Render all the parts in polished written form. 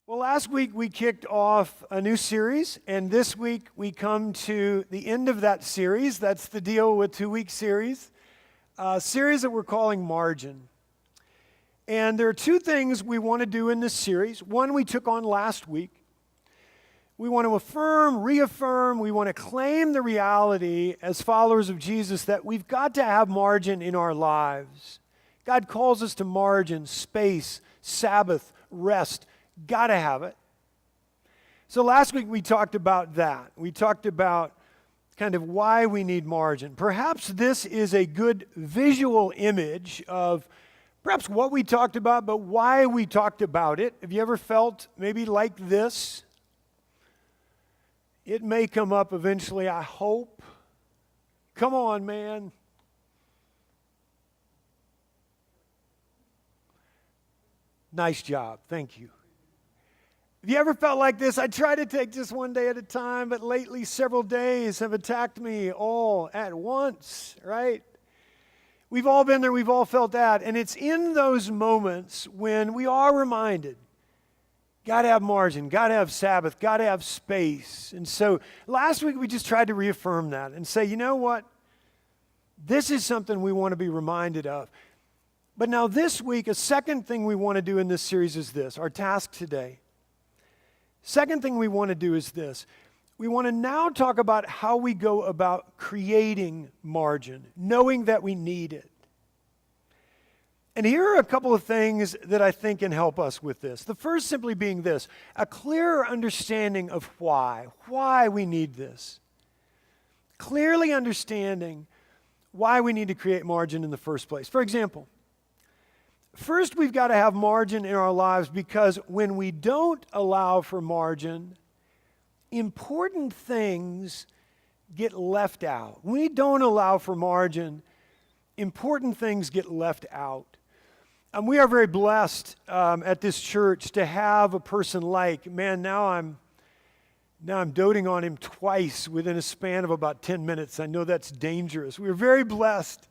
Well, last week we kicked off a new series, and this week we come to the end of that series. That's the deal with two-week series, a series that we're calling Margin. And there are two things we want to do in this series. One we took on last week. We want to affirm, reaffirm, we want to claim the reality as followers of Jesus that we've got to have margin in our lives. God calls us to margin, space, Sabbath, rest. Got to have it. So last week we talked about that. We talked about kind of why we need margin. Perhaps this is a good visual image of perhaps what we talked about, but why we talked about it. Have you ever felt maybe like this? It may come up eventually, I hope. Come on, man. Nice job. Thank you. Have you ever felt like this? I try to take just one day at a time, but lately several days have attacked me all at once, right? We've all been there, we've all felt that. And it's in those moments when we are reminded, got to have margin, got to have Sabbath, got to have space. And so last week we just tried to reaffirm that and say, you know what? This is something we want to be reminded of. But now this week, a second thing we want to do in this series is this, our task today. Second thing we want to do is this. We want to now talk about how we go about creating margin, knowing that we need it. And here are a couple of things that I think can help us with this. The first simply being this, a clearer understanding of why we need this. Clearly understanding why we need to create margin in the first place. For example, first, we've got to have margin in our lives because when we don't allow for margin, important things get left out. When we don't allow for margin, important things get left out. And we are very blessed at this church to have a person like, man, now I'm doting on him twice within a span of about 10 minutes. I know that's dangerous. We're very blessed.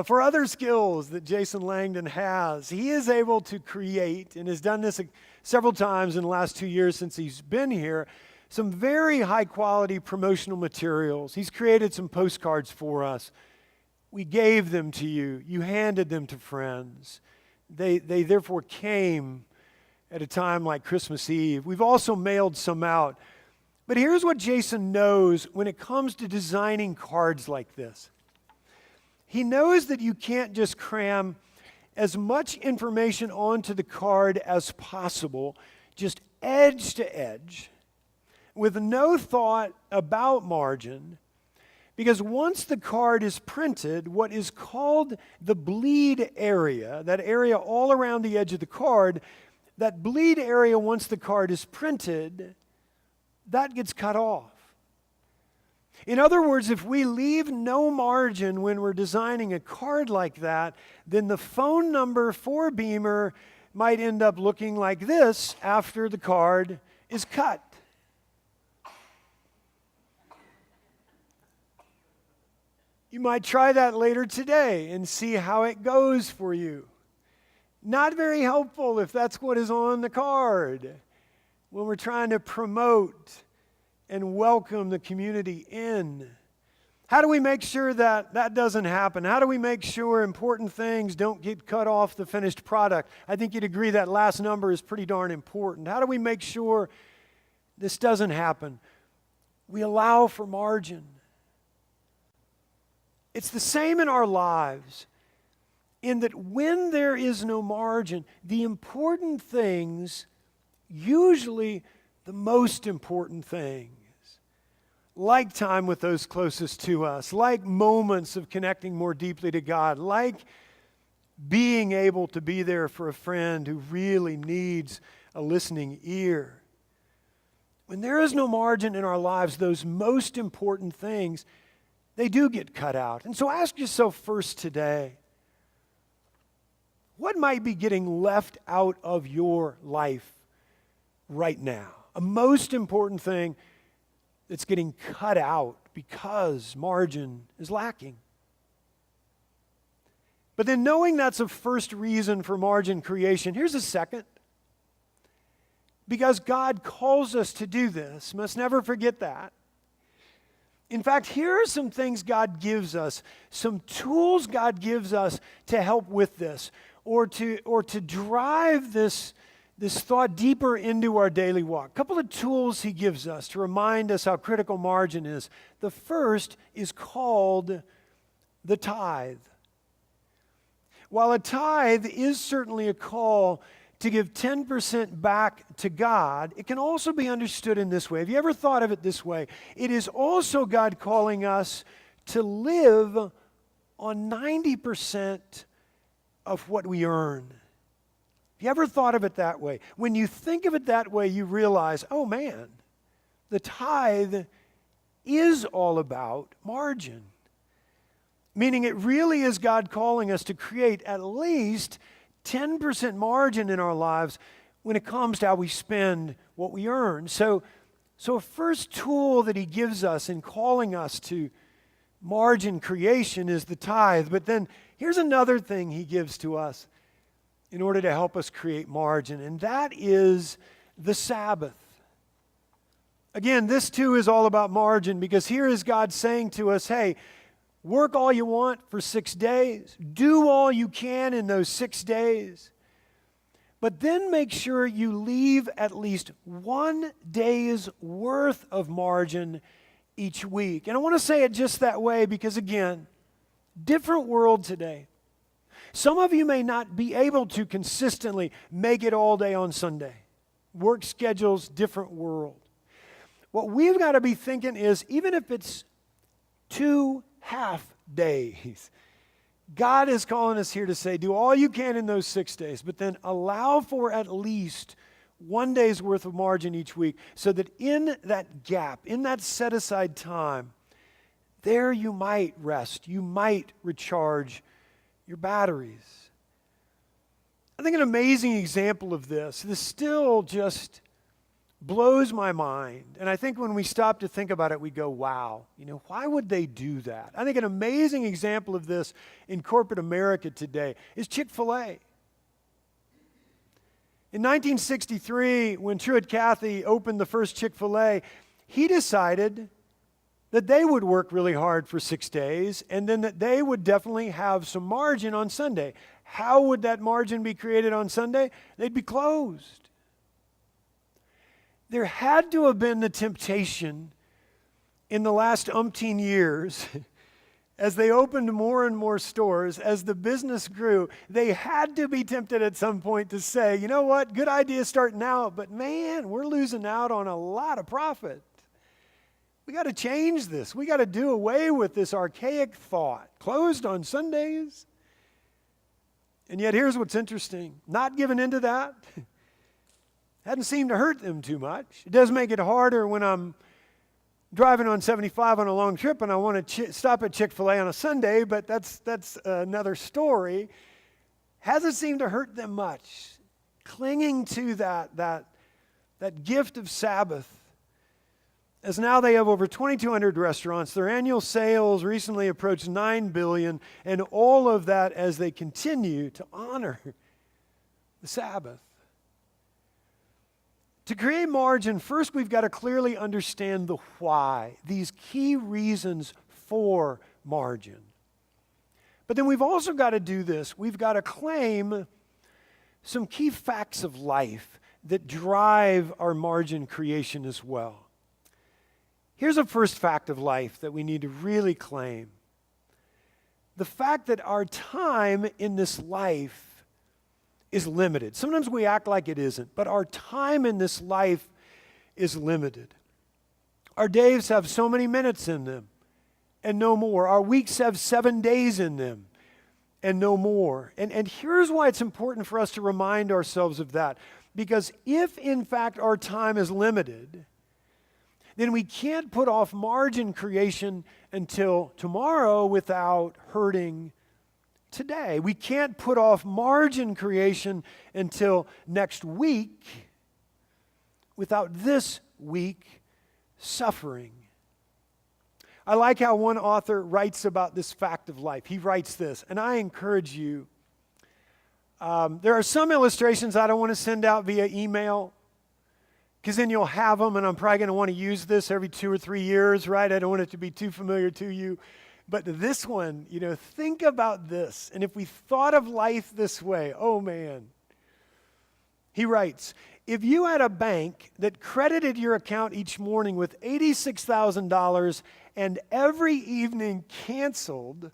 For other skills that Jason Langdon has, he is able to create, and has done this several times in the last 2 years since he's been here, some very high-quality promotional materials. He's created some postcards for us. We gave them to you. You handed them to friends. They therefore came at a time like Christmas Eve. We've also mailed some out. But here's what Jason knows when it comes to designing cards like this. He knows that you can't just cram as much information onto the card as possible, just edge to edge, with no thought about margin, because once the card is printed, what is called the bleed area, that area all around the edge of the card, that bleed area, once the card is printed, that gets cut off. In other words, if we leave no margin when we're designing a card like that, then the phone number for Beamer might end up looking like this after the card is cut. You might try that later today and see how it goes for you. Not very helpful if that's what is on the card when we're trying to promote and welcome the community in. How do we make sure that that doesn't happen? How do we make sure important things don't get cut off the finished product? I think you'd agree that last number is pretty darn important. How do we make sure this doesn't happen? We allow for margin. It's the same in our lives, in that when there is no margin, the important things, usually the most important things, like time with those closest to us, like moments of connecting more deeply to God, like being able to be there for a friend who really needs a listening ear. When there is no margin in our lives, those most important things, they do get cut out. And so ask yourself first today, what might be getting left out of your life right now? A most important thing that's getting cut out because margin is lacking. But then knowing that's a first reason for margin creation, here's a second. because God calls us to do this. Must never forget that. In fact, here are some things God gives us, some tools God gives us to help with this, or to drive this thought deeper into our daily walk. A couple of tools he gives us to remind us how critical margin is. The first is called the tithe. While a tithe is certainly a call to give 10% back to God, it can also be understood in this way. Have you ever thought of it this way? It is also God calling us to live on 90% of what we earn. Have you ever thought of it that way? When you think of it that way, you realize, oh man, the tithe is all about margin. Meaning it really is God calling us to create at least 10% margin in our lives when it comes to how we spend what we earn. So a first tool that he gives us in calling us to margin creation is the tithe. But then here's another thing he gives to us in order to help us create margin, and that is the Sabbath. Again, this too is all about margin, because here is God saying to us, hey, work all you want for 6 days. Do all you can in those 6 days. But then make sure you leave at least 1 day's worth of margin each week. And I want to say it just that way because, again, different world today. Some of you may not be able to consistently make it all day on Sunday. Work schedules, different world. What we've got to be thinking is, even if it's 2 half days, God is calling us here to say, do all you can in those 6 days, but then allow for at least 1 day's worth of margin each week, so that in that gap, in that set aside time, there you might rest, you might recharge your batteries. I think an amazing example of this still just blows my mind. And I think when we stop to think about it, we go, wow, why would they do that? I think an amazing example of this in corporate America today is Chick-fil-A. In 1963, when Truett Cathy opened the first Chick-fil-A, he decided that they would work really hard for 6 days, and then that they would definitely have some margin on Sunday. How would that margin be created on Sunday? They'd be closed. There had to have been the temptation in the last umpteen years, as they opened more and more stores, as the business grew, they had to be tempted at some point to say, you know what, good idea starting out, but man, we're losing out on a lot of profit. We got to change this. We got to do away with this archaic thought. Closed on Sundays. And yet here's what's interesting. Not giving into that hadn't seemed to hurt them too much. It does make it harder when I'm driving on 75 on a long trip and I want to stop at Chick-fil-A on a Sunday, but that's another story. Hasn't seemed to hurt them much. Clinging to that gift of Sabbath. As now they have over 2,200 restaurants, their annual sales recently approached $9 billion, and all of that as they continue to honor the Sabbath. To create margin, first we've got to clearly understand the why, these key reasons for margin. But then we've also got to do this. We've got to claim some key facts of life that drive our margin creation as well. Here's a first fact of life that we need to really claim. The fact that our time in this life is limited. Sometimes we act like it isn't, but our time in this life is limited. Our days have so many minutes in them and no more. Our weeks have 7 days in them and no more. And here's why it's important for us to remind ourselves of that. Because if, in fact, our time is limited, then we can't put off margin creation until tomorrow without hurting today. We can't put off margin creation until next week without this week suffering. I like how one author writes about this fact of life. He writes this, and I encourage you. There are some illustrations I don't want to send out via email. because then you'll have them, and I'm probably going to want to use this every 2 or 3 years, right? I don't want it to be too familiar to you. But this one, think about this. And if we thought of life this way, oh man. He writes, if you had a bank that credited your account each morning with $86,000 and every evening canceled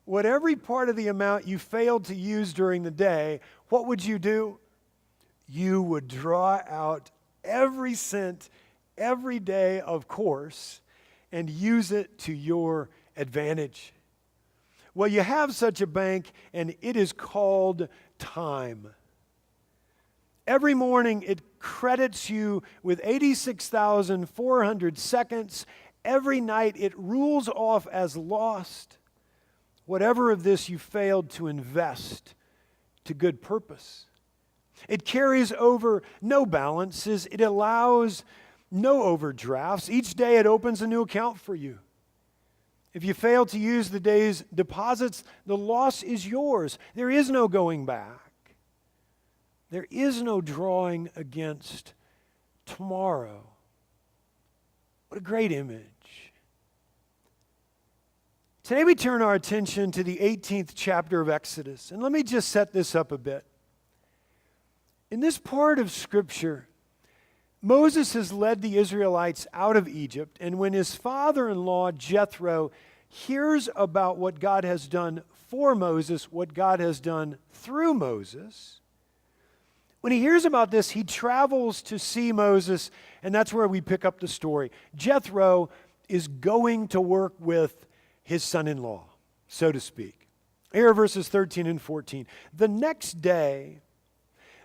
whatever part of the amount you failed to use during the day, what would you do? You would draw out every cent every day, of course, and use it to your advantage. Well, you have such a bank, and it is called time. Every morning, it credits you with 86,400 seconds. Every night, it rules off as lost whatever of this you failed to invest to good purpose. It carries over no balances. It allows no overdrafts. Each day, it opens a new account for you. If you fail to use the day's deposits, the loss is yours. There is no going back. There is no drawing against tomorrow. What a great image. Today we turn our attention to the 18th chapter of Exodus. And let me just set this up a bit. In this part of Scripture, Moses has led the Israelites out of Egypt, and when his father-in-law, Jethro, hears about what God has done for Moses, what God has done through Moses, when he hears about this, he travels to see Moses, and that's where we pick up the story. Jethro is going to work with his son-in-law, so to speak. Here are verses 13 and 14. The next day,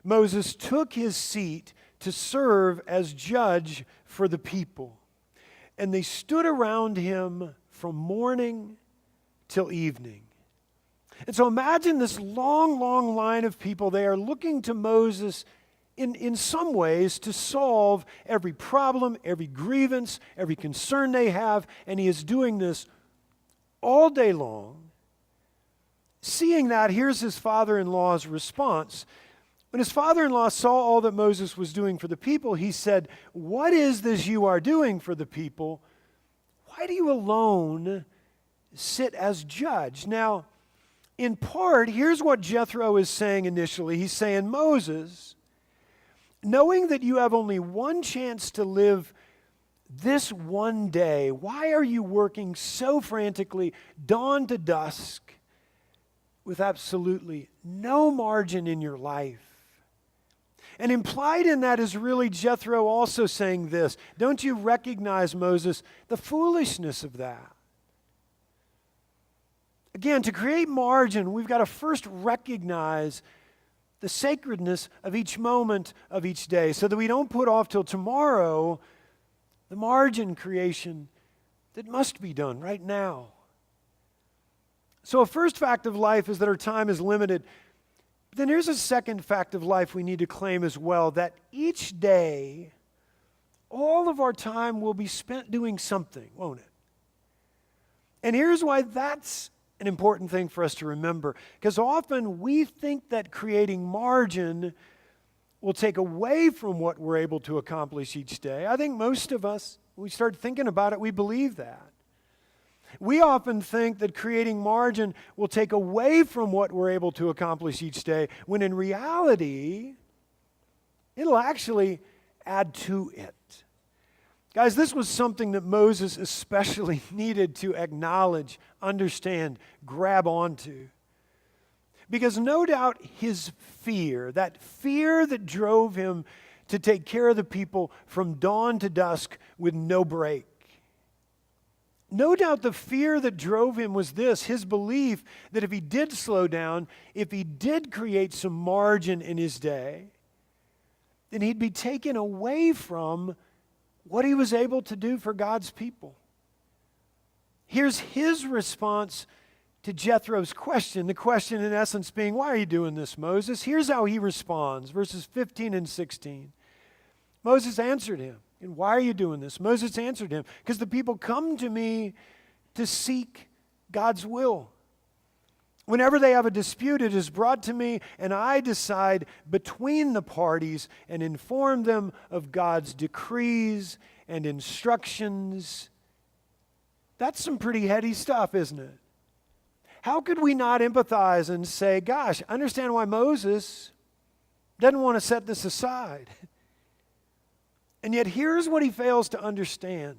Moses took his seat to serve as judge for the people. And they stood around him from morning till evening. And so imagine this long, long line of people. They are looking to Moses in some ways to solve every problem, every grievance, every concern they have. And he is doing this all day long. Seeing that, here's his father-in-law's response. When his father-in-law saw all that Moses was doing for the people, he said, "What is this you are doing for the people? Why do you alone sit as judge?" Now, in part, here's what Jethro is saying initially. He's saying, Moses, knowing that you have only one chance to live this one day, why are you working so frantically, dawn to dusk, with absolutely no margin in your life? And implied in that is really Jethro also saying this. Don't you recognize, Moses, the foolishness of that? Again, to create margin, we've got to first recognize the sacredness of each moment of each day so that we don't put off till tomorrow the margin creation that must be done right now. So a first fact of life is that our time is limited. But then here's a second fact of life we need to claim as well, that each day, all of our time will be spent doing something, won't it? And here's why that's an important thing for us to remember. Because often we think that creating margin will take away from what we're able to accomplish each day. I think most of us, when we start thinking about it, we believe that. We often think that creating margin will take away from what we're able to accomplish each day, when in reality, it'll actually add to it. Guys, this was something that Moses especially needed to acknowledge, understand, grab onto. Because no doubt his fear, that fear that drove him to take care of the people from dawn to dusk with no break. No doubt the fear that drove him was this, his belief that if he did slow down, if he did create some margin in his day, then he'd be taken away from what he was able to do for God's people. Here's his response to Jethro's question, the question in essence being, why are you doing this, Moses? Here's how he responds, verses 15 and 16. Moses answered him. And why are you doing this? Moses answered him, because the people come to me to seek God's will. Whenever they have a dispute, it is brought to me, and I decide between the parties and inform them of God's decrees and instructions. That's some pretty heady stuff, isn't it? How could we not empathize and say, gosh, understand why Moses doesn't want to set this aside? And yet here's what he fails to understand.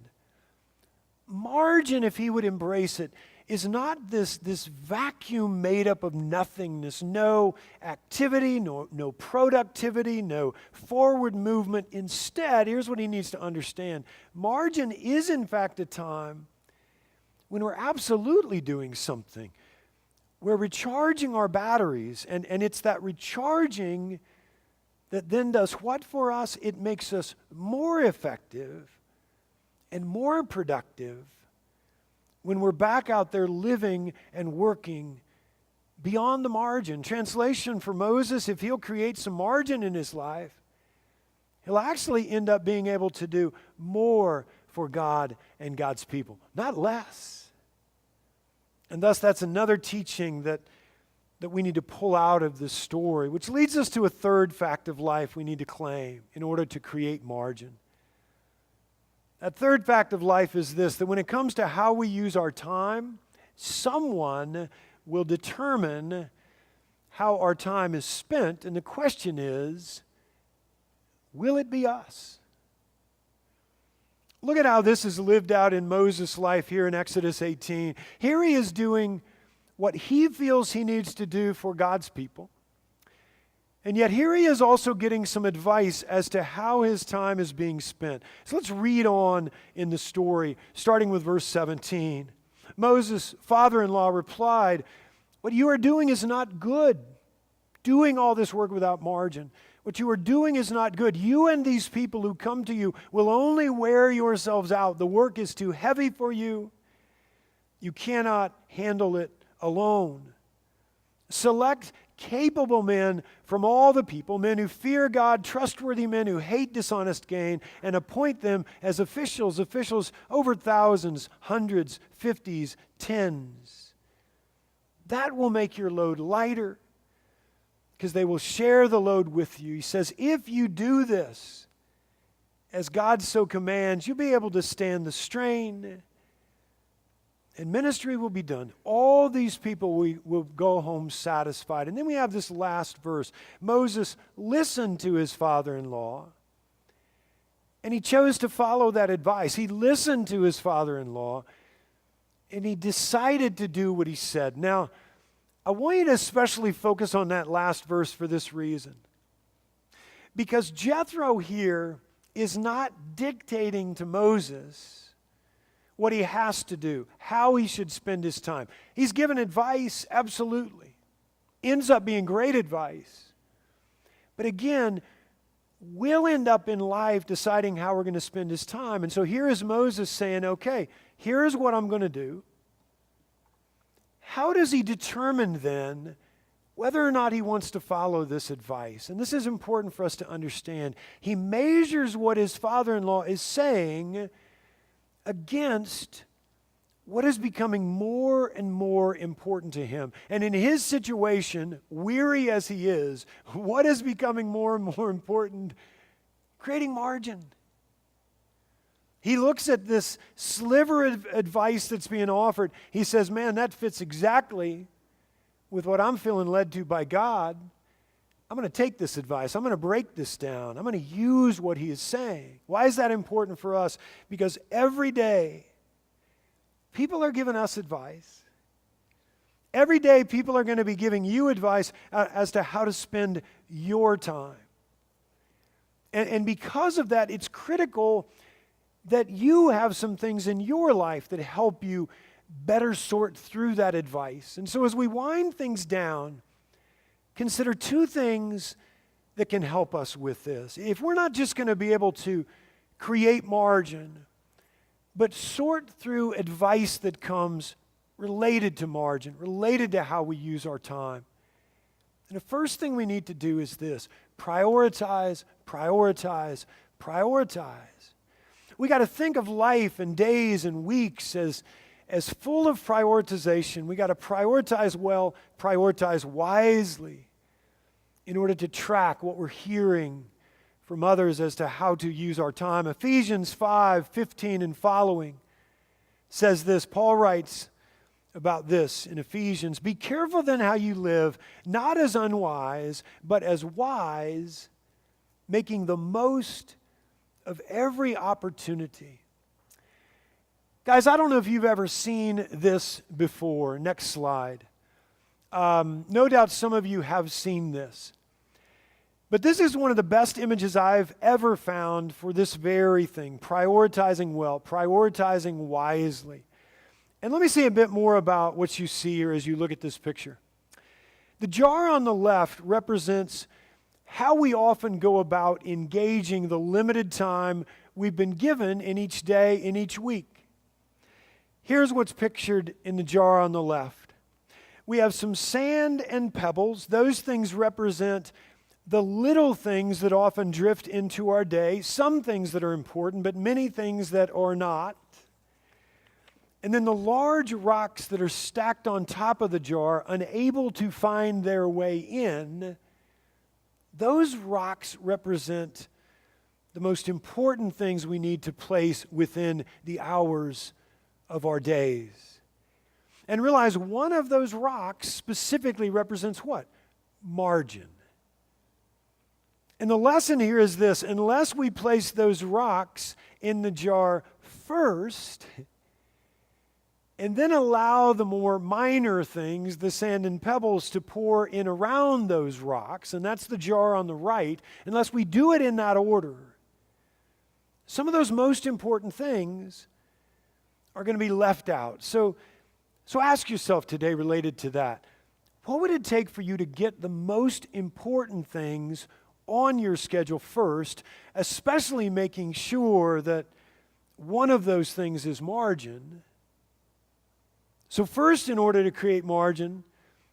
Margin, if he would embrace it, is not this vacuum made up of nothingness, no activity, no productivity, no forward movement. Instead, here's what he needs to understand. Margin is in fact a time when we're absolutely doing something. We're recharging our batteries, and it's that recharging that then does what for us? It makes us more effective and more productive when we're back out there living and working beyond the margin. Translation for Moses, if he'll create some margin in his life, he'll actually end up being able to do more for God and God's people, not less. And thus that's another teaching that we need to pull out of this story, which leads us to a third fact of life we need to claim in order to create margin. That third fact of life is this, that when it comes to how we use our time, someone will determine how our time is spent, and the question is, will it be us? Look at how this is lived out in Moses' life here in Exodus 18. Here he is doing what he feels he needs to do for God's people. And yet here he is also getting some advice as to how his time is being spent. So let's read on in the story, starting with verse 17. Moses' father-in-law replied, "What you are doing is not good, doing all this work without margin. What you are doing is not good. You and these people who come to you will only wear yourselves out. The work is too heavy for you. You cannot handle it alone. Select capable men from all the people, men who fear God, trustworthy men who hate dishonest gain, and appoint them as officials over thousands, hundreds, fifties, tens. That will make your load lighter because they will share the load with you." He says, if you do this, as God so commands, you'll be able to stand the strain, and ministry will be done. All these people will go home satisfied. And then we have this last verse. Moses listened to his father-in-law, and he chose to follow that advice. He listened to his father-in-law, and he decided to do what he said. Now, I want you to especially focus on that last verse for this reason. Because Jethro here is not dictating to Moses what he has to do, how he should spend his time. He's given advice, absolutely. Ends up being great advice. But again, we'll end up in life deciding how we're going to spend his time. And so here is Moses saying, okay, here's what I'm going to do. How does he determine then whether or not he wants to follow this advice? And this is important for us to understand. He measures what his father-in-law is saying against what is becoming more and more important to him. And in his situation, weary as he is, what is becoming more and more important? Creating margin. He looks at this sliver of advice that's being offered. He says, man, that fits exactly with what I'm feeling led to by God. I'm going to take this advice. I'm going to break this down. I'm going to use what he is saying. Why is that important for us? Because every day, people are giving us advice. Every day, people are going to be giving you advice as to how to spend your time. And because of that, it's critical that you have some things in your life that help you better sort through that advice. And so as we wind things down, consider two things that can help us with this. If we're not just going to be able to create margin, but sort through advice that comes related to margin, related to how we use our time. And the first thing we need to do is this: prioritize, prioritize, prioritize. We got to think of life and days and weeks as as full of prioritization. We got to prioritize well, prioritize wisely in order to track what we're hearing from others as to how to use our time. Ephesians 5:15 and following says this. Paul writes about this in Ephesians. Be careful then how you live, not as unwise, but as wise, making the most of every opportunity. Guys, I don't know if you've ever seen this before. Next slide. No doubt some of you have seen this. But this is one of the best images I've ever found for this very thing, prioritizing well, prioritizing wisely. And let me say a bit more about what you see here as you look at this picture. The jar on the left represents how we often go about engaging the limited time we've been given in each day, in each week. Here's what's pictured in the jar on the left. We have some sand and pebbles. Those things represent the little things that often drift into our day, some things that are important, but many things that are not. And then the large rocks that are stacked on top of the jar, unable to find their way in, those rocks represent the most important things we need to place within the hours of our days. And realize one of those rocks specifically represents what? Margin. And the lesson here is this: unless we place those rocks in the jar first, and then allow the more minor things, the sand and pebbles, to pour in around those rocks, and that's the jar on the right, unless we do it in that order, some of those most important things are going to be left out. So ask yourself today, related to that, what would it take for you to get the most important things on your schedule first, especially making sure that one of those things is margin? So first, in order to create margin,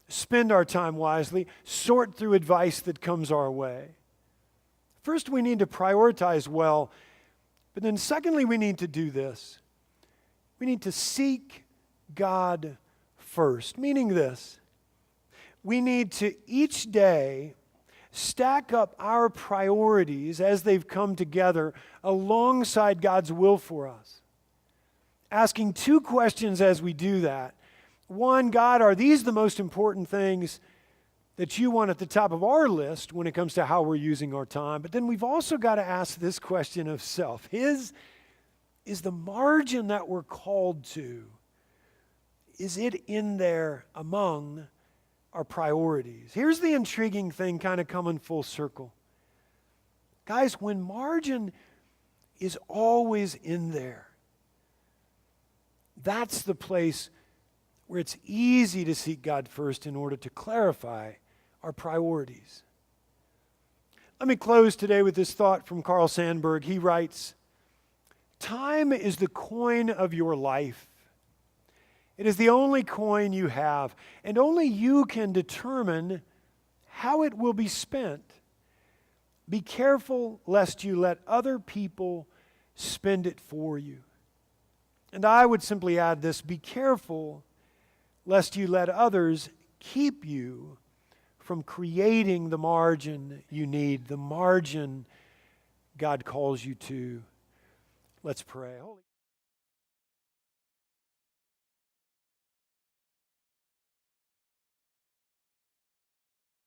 spend our time wisely, sort through advice that comes our way. First, we need to prioritize well, but then secondly, we need to do this. We need to seek God first, meaning this: we need to each day stack up our priorities as they've come together alongside God's will for us. Asking two questions as we do that. One, God, are these the most important things that you want at the top of our list when it comes to how we're using our time? But then we've also got to ask this question of self. Is the margin that we're called to, is it in there among our priorities? Here's the intriguing thing kind of coming full circle. Guys, when margin is always in there, that's the place where it's easy to seek God first in order to clarify our priorities. Let me close today with this thought from Carl Sandburg. He writes, "Time is the coin of your life. It is the only coin you have, and only you can determine how it will be spent. Be careful lest you let other people spend it for you." And I would simply add this: be careful lest you let others keep you from creating the margin you need, the margin God calls you to. Let's pray.